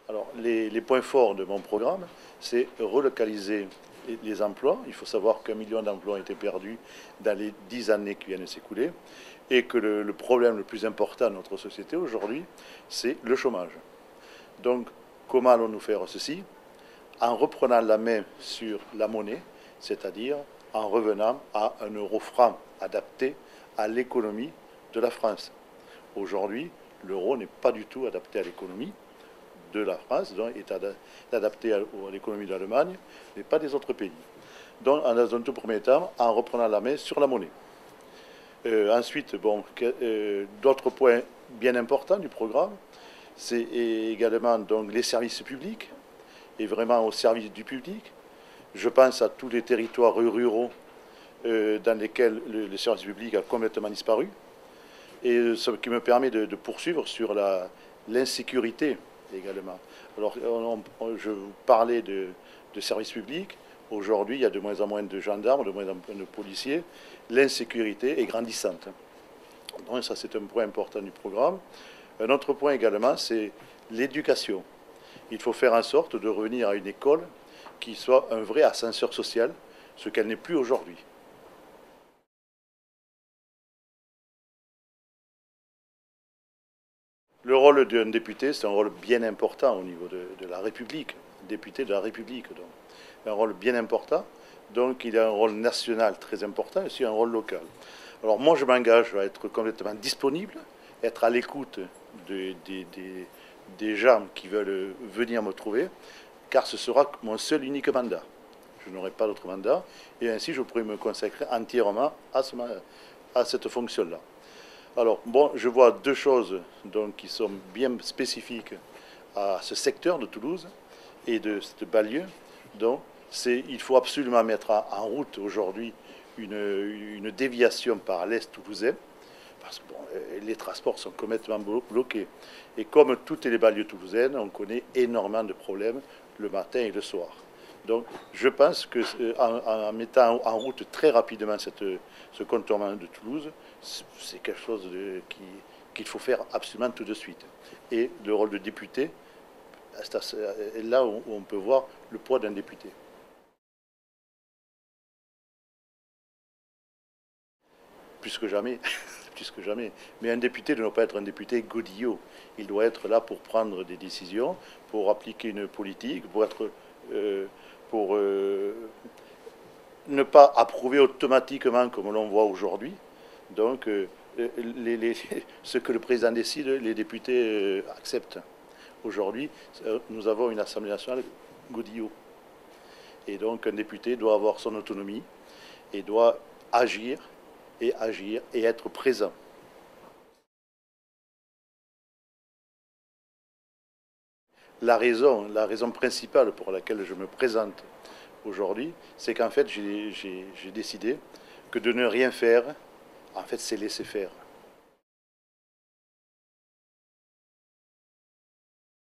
Alors, les points forts de mon programme, c'est relocaliser les emplois. Il faut savoir qu'1 million d'emplois ont été perdus dans les 10 années qui viennent de s'écouler et que le problème le plus important de notre société aujourd'hui, c'est le chômage. Donc, comment allons-nous faire ceci? En reprenant la main sur la monnaie, c'est-à-dire en revenant à un euro franc adapté à l'économie de la France. Aujourd'hui, l'euro n'est pas du tout adapté à l'économie de la France, donc est adapté à l'économie de l'Allemagne, mais pas des autres pays. Donc, dans un tout premier temps, en reprenant la main sur la monnaie. Ensuite, bon, d'autres points bien importants du programme, c'est également donc, les services publics, et vraiment au service du public. Je pense à tous les territoires ruraux dans lesquels le service public a complètement disparu, et ce qui me permet de poursuivre sur l'insécurité également. Alors, je vous parlais de services publics. Aujourd'hui, il y a de moins en moins de gendarmes, de moins en moins de policiers. L'insécurité est grandissante. Donc, ça, c'est un point important du programme. Un autre point également, c'est l'éducation. Il faut faire en sorte de revenir à une école qui soit un vrai ascenseur social, ce qu'elle n'est plus aujourd'hui. Le rôle d'un député, c'est un rôle bien important au niveau de la République, député de la République, donc. Un rôle bien important, donc il a un rôle national très important et aussi un rôle local. Alors moi je m'engage à être complètement disponible, être à l'écoute des gens qui veulent venir me trouver, car ce sera mon seul unique mandat. Je n'aurai pas d'autre mandat, et ainsi je pourrai me consacrer entièrement à cette fonction-là. Alors, bon, je vois deux choses donc, qui sont bien spécifiques à ce secteur de Toulouse et de cette banlieue. Donc, il faut absolument mettre en route aujourd'hui une déviation par l'Est toulousain, parce que bon, les transports sont complètement bloqués. Et comme toutes les banlieues toulousaines, on connaît énormément de problèmes le matin et le soir. Donc, je pense qu'en mettant en route très rapidement ce contournement de Toulouse, c'est quelque chose qu'il faut faire absolument tout de suite. Et le rôle de député, c'est là où on peut voir le poids d'un député. Plus que jamais, plus que jamais. Mais un député ne doit pas être un député godillot. Il doit être là pour prendre des décisions, pour appliquer une politique, pour ne pas approuver automatiquement comme l'on voit aujourd'hui. Donc, ce que le président décide, les députés acceptent. Aujourd'hui, nous avons une Assemblée nationale godillot. Et donc, un député doit avoir son autonomie et doit agir et être présent. La raison principale pour laquelle je me présente aujourd'hui, c'est qu'en fait, j'ai décidé que de ne rien faire, en fait, c'est laisser faire.